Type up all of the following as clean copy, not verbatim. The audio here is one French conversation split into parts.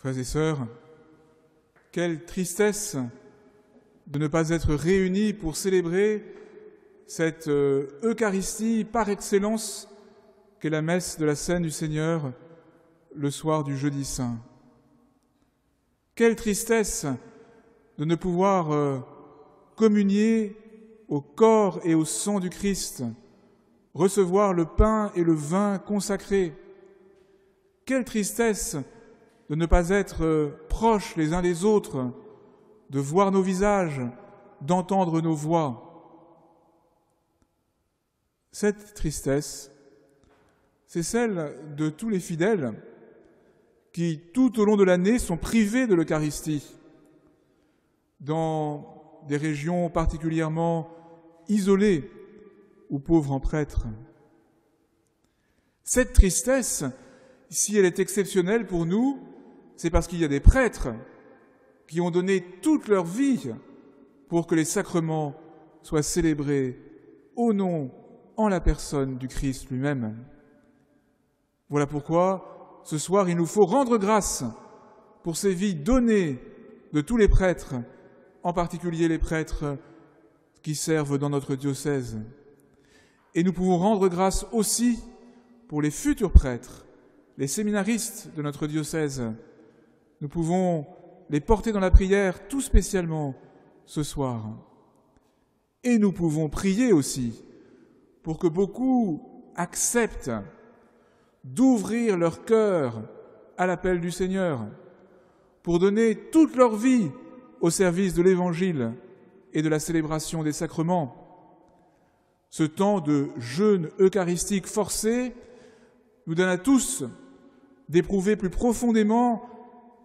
Frères et sœurs, quelle tristesse de ne pas être réunis pour célébrer cette Eucharistie par excellence qu'est la messe de la scène du Seigneur le soir du jeudi saint. Quelle tristesse de ne pouvoir communier au corps et au sang du Christ, recevoir le pain et le vin consacrés. Quelle tristesse de ne pas être proches les uns des autres, de voir nos visages, d'entendre nos voix. Cette tristesse, c'est celle de tous les fidèles qui, tout au long de l'année, sont privés de l'Eucharistie, dans des régions particulièrement isolées ou pauvres en prêtres. Cette tristesse, si elle est exceptionnelle pour nous, c'est parce qu'il y a des prêtres qui ont donné toute leur vie pour que les sacrements soient célébrés au nom, en la personne du Christ lui-même. Voilà pourquoi, ce soir, il nous faut rendre grâce pour ces vies données de tous les prêtres, en particulier les prêtres qui servent dans notre diocèse. Et nous pouvons rendre grâce aussi pour les futurs prêtres, les séminaristes de notre diocèse. Nous pouvons les porter dans la prière tout spécialement ce soir. Et nous pouvons prier aussi pour que beaucoup acceptent d'ouvrir leur cœur à l'appel du Seigneur, pour donner toute leur vie au service de l'Évangile et de la célébration des sacrements. Ce temps de jeûne eucharistique forcé nous donne à tous d'éprouver plus profondément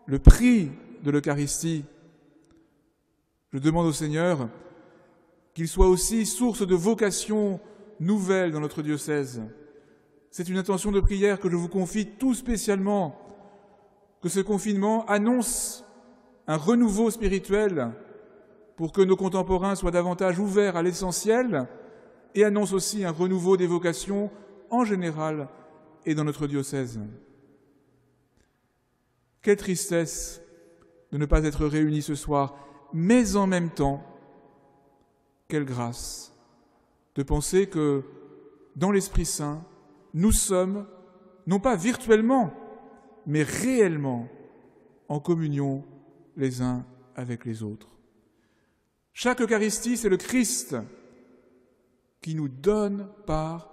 le prix de l'Eucharistie. Je demande au Seigneur qu'il soit aussi source de vocations nouvelles dans notre diocèse. C'est une intention de prière que je vous confie tout spécialement, que ce confinement annonce un renouveau spirituel pour que nos contemporains soient davantage ouverts à l'essentiel et annonce aussi un renouveau des vocations en général et dans notre diocèse. Quelle tristesse de ne pas être réunis ce soir, mais en même temps, quelle grâce de penser que dans l'Esprit Saint, nous sommes, non pas virtuellement, mais réellement en communion les uns avec les autres. Chaque Eucharistie, c'est le Christ qui nous donne part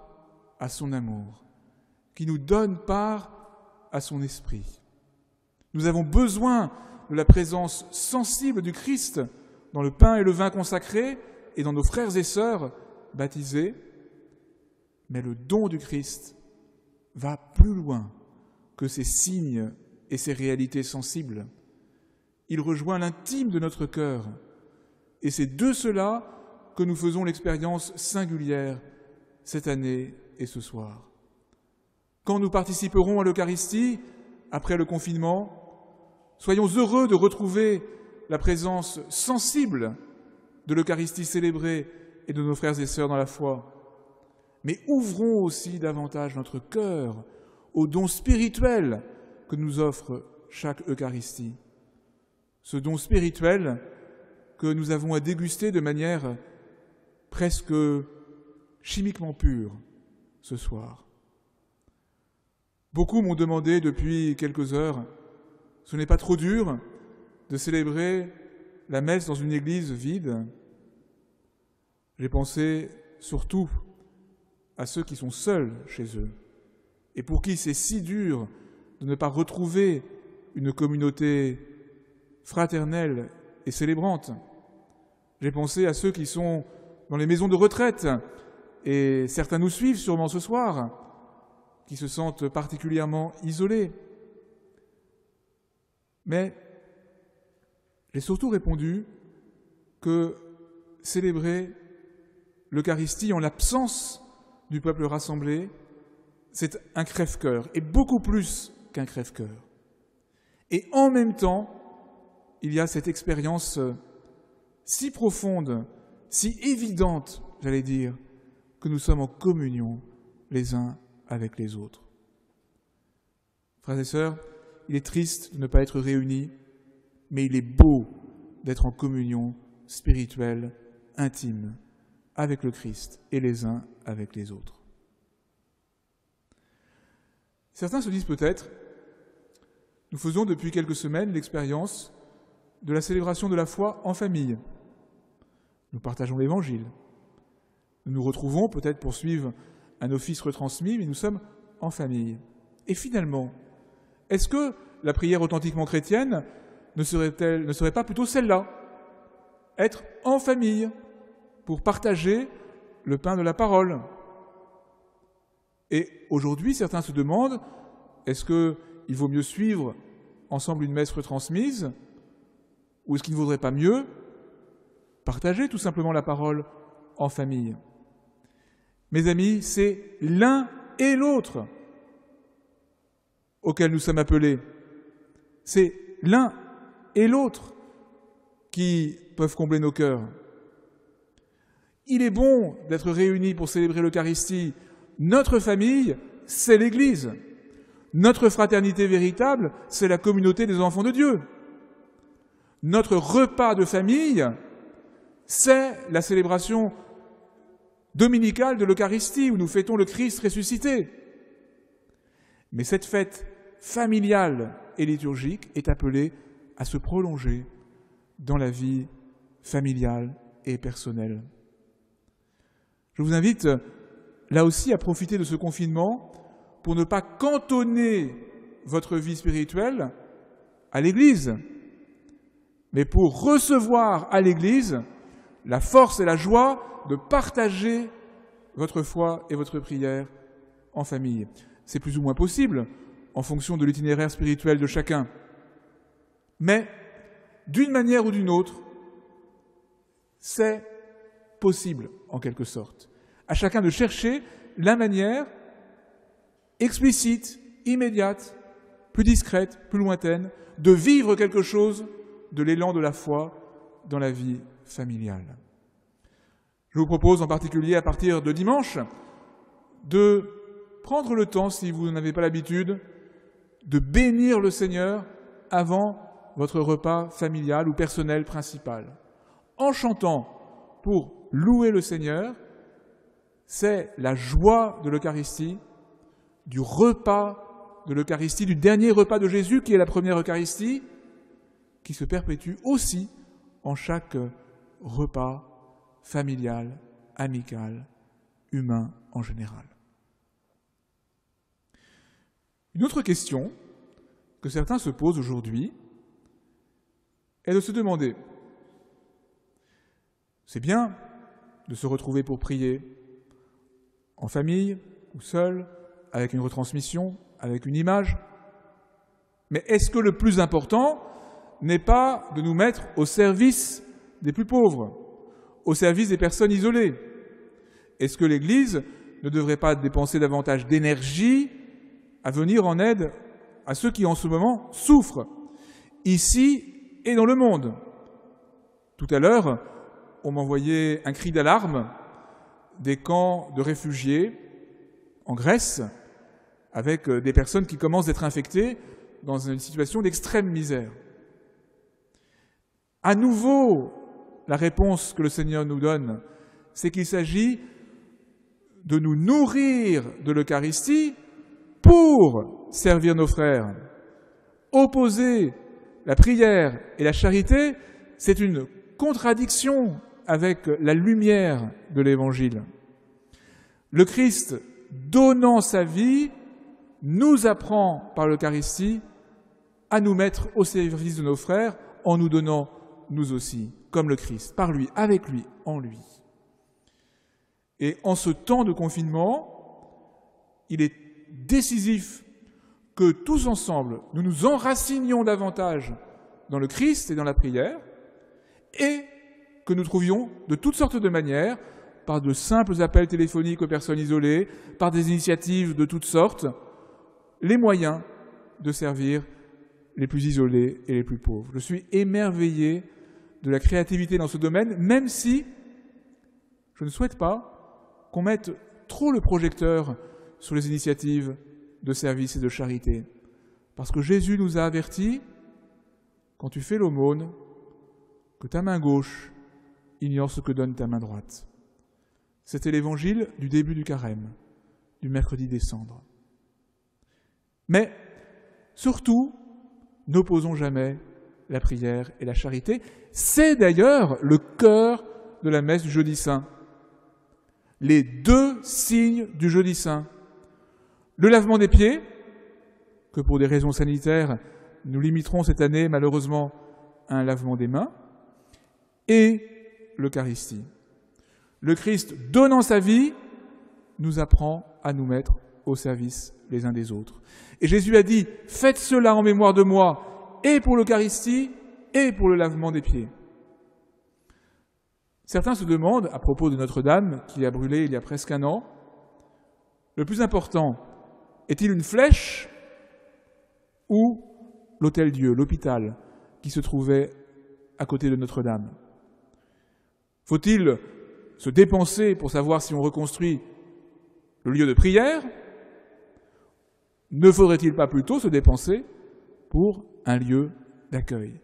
à son amour, qui nous donne part à son esprit. Nous avons besoin de la présence sensible du Christ dans le pain et le vin consacrés et dans nos frères et sœurs baptisés, mais le don du Christ va plus loin que ces signes et ces réalités sensibles. Il rejoint l'intime de notre cœur, et c'est de cela que nous faisons l'expérience singulière cette année et ce soir. Quand nous participerons à l'Eucharistie, après le confinement, soyons heureux de retrouver la présence sensible de l'Eucharistie célébrée et de nos frères et sœurs dans la foi. Mais ouvrons aussi davantage notre cœur au don spirituel que nous offre chaque Eucharistie. Ce don spirituel que nous avons à déguster de manière presque chimiquement pure ce soir. Beaucoup m'ont demandé depuis quelques heures, ce n'est pas trop dur de célébrer la messe dans une église vide? J'ai pensé surtout à ceux qui sont seuls chez eux et pour qui c'est si dur de ne pas retrouver une communauté fraternelle et célébrante. J'ai pensé à ceux qui sont dans les maisons de retraite, et certains nous suivent sûrement ce soir, qui se sentent particulièrement isolés. Mais j'ai surtout répondu que célébrer l'Eucharistie en l'absence du peuple rassemblé, c'est un crève-cœur, et beaucoup plus qu'un crève-cœur. Et en même temps, il y a cette expérience si profonde, si évidente, j'allais dire, que nous sommes en communion les uns avec les autres. Frères et sœurs, il est triste de ne pas être réunis, mais il est beau d'être en communion spirituelle, intime, avec le Christ et les uns avec les autres. Certains se disent peut-être, nous faisons depuis quelques semaines l'expérience de la célébration de la foi en famille. Nous partageons l'Évangile. Nous nous retrouvons peut-être pour suivre un office retransmis, mais nous sommes en famille. Et finalement, est-ce que la prière authentiquement chrétienne ne serait pas plutôt celle-là? Être en famille pour partager le pain de la parole. Et aujourd'hui, certains se demandent, est-ce qu'il vaut mieux suivre ensemble une messe retransmise ou est-ce qu'il ne vaudrait pas mieux partager tout simplement la parole en famille? Mes amis, c'est l'un et l'autre auquel nous sommes appelés. C'est l'un et l'autre qui peuvent combler nos cœurs. Il est bon d'être réunis pour célébrer l'Eucharistie. Notre famille, c'est l'Église. Notre fraternité véritable, c'est la communauté des enfants de Dieu. Notre repas de famille, c'est la célébration dominicale de l'Eucharistie, où nous fêtons le Christ ressuscité. Mais cette fête familiale et liturgique est appelée à se prolonger dans la vie familiale et personnelle. Je vous invite là aussi à profiter de ce confinement pour ne pas cantonner votre vie spirituelle à l'Église, mais pour recevoir à l'Église la force et la joie de partager votre foi et votre prière en famille. C'est plus ou moins possible en fonction de l'itinéraire spirituel de chacun. Mais, d'une manière ou d'une autre, c'est possible, en quelque sorte. À chacun de chercher la manière explicite, immédiate, plus discrète, plus lointaine, de vivre quelque chose de l'élan de la foi dans la vie familiale. Je vous propose en particulier, à partir de dimanche, de prendre le temps, si vous n'en avez pas l'habitude, de bénir le Seigneur avant votre repas familial ou personnel principal. En chantant pour louer le Seigneur, c'est la joie de l'Eucharistie, du repas de l'Eucharistie, du dernier repas de Jésus qui est la première Eucharistie, qui se perpétue aussi en chaque repas familial, amical, humain en général. Une autre question que certains se posent aujourd'hui est de se demander, c'est bien de se retrouver pour prier en famille ou seul, avec une retransmission, avec une image, mais est-ce que le plus important n'est pas de nous mettre au service des plus pauvres, au service des personnes isolées? Est-ce que l'Église ne devrait pas dépenser davantage d'énergie à venir en aide à ceux qui en ce moment souffrent, ici et dans le monde? Tout à l'heure, on m'envoyait un cri d'alarme des camps de réfugiés en Grèce, avec des personnes qui commencent d'être infectées dans une situation d'extrême misère. À nouveau, la réponse que le Seigneur nous donne, c'est qu'il s'agit de nous nourrir de l'Eucharistie pour servir nos frères. Opposer la prière et la charité, c'est une contradiction avec la lumière de l'Évangile. Le Christ, donnant sa vie, nous apprend par l'Eucharistie à nous mettre au service de nos frères en nous donnant nous aussi, comme le Christ, par lui, avec lui, en lui. Et en ce temps de confinement, il est décisif que tous ensemble, nous nous enracinions davantage dans le Christ et dans la prière, et que nous trouvions de toutes sortes de manières, par de simples appels téléphoniques aux personnes isolées, par des initiatives de toutes sortes, les moyens de servir les plus isolés et les plus pauvres. Je suis émerveillé de la créativité dans ce domaine, même si je ne souhaite pas qu'on mette trop le projecteur sur les initiatives de service et de charité. Parce que Jésus nous a avertis, quand tu fais l'aumône, que ta main gauche ignore ce que donne ta main droite. C'était l'évangile du début du carême, du mercredi des cendres. Mais, surtout, n'opposons jamais la prière et la charité. C'est d'ailleurs le cœur de la messe du jeudi saint. Les deux signes du jeudi saint. Le lavement des pieds, que pour des raisons sanitaires, nous limiterons cette année malheureusement à un lavement des mains, et l'Eucharistie. Le Christ, donnant sa vie, nous apprend à nous mettre au service les uns des autres. Et Jésus a dit, faites cela en mémoire de moi, et pour l'Eucharistie, et pour le lavement des pieds. Certains se demandent, à propos de Notre-Dame, qui a brûlé il y a presque un an, le plus important, est-il une flèche ou l'Hôtel-Dieu, l'hôpital, qui se trouvait à côté de Notre-Dame? Faut-il se dépenser pour savoir si on reconstruit le lieu de prière? Ne faudrait-il pas plutôt se dépenser pour un lieu d'accueil?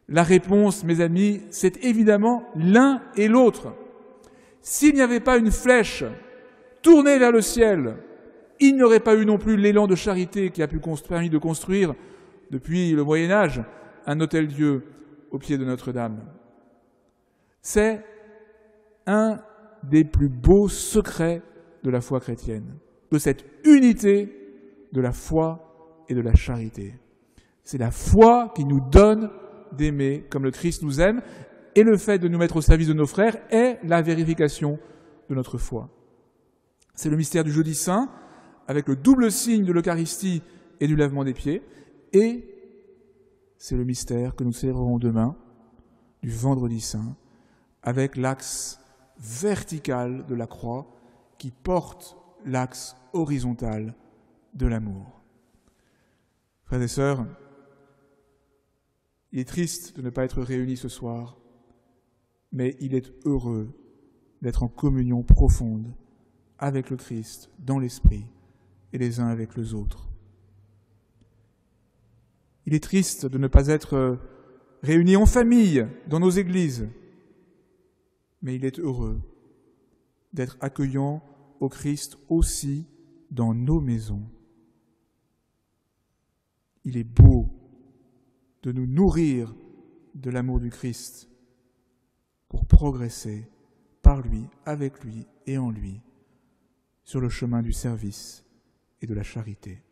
La réponse, mes amis, c'est évidemment l'un et l'autre. S'il n'y avait pas une flèche tournée vers le ciel, il n'y aurait pas eu non plus l'élan de charité qui a permis de construire, depuis le Moyen-Âge, un hôtel-Dieu au pied de Notre-Dame. C'est un des plus beaux secrets de la foi chrétienne, de cette unité de la foi et de la charité. C'est la foi qui nous donne d'aimer comme le Christ nous aime, et le fait de nous mettre au service de nos frères est la vérification de notre foi. C'est le mystère du jeudi saint, avec le double signe de l'Eucharistie et du lavement des pieds, et c'est le mystère que nous célébrerons demain, du vendredi saint, avec l'axe vertical de la croix qui porte l'axe horizontal de l'amour. Frères et sœurs, il est triste de ne pas être réunis ce soir, mais il est heureux d'être en communion profonde avec le Christ, dans l'esprit, et les uns avec les autres. Il est triste de ne pas être réunis en famille dans nos églises, mais il est heureux d'être accueillant au Christ aussi dans nos maisons. Il est beau de nous nourrir de l'amour du Christ pour progresser par lui, avec lui et en lui sur le chemin du service et de la charité.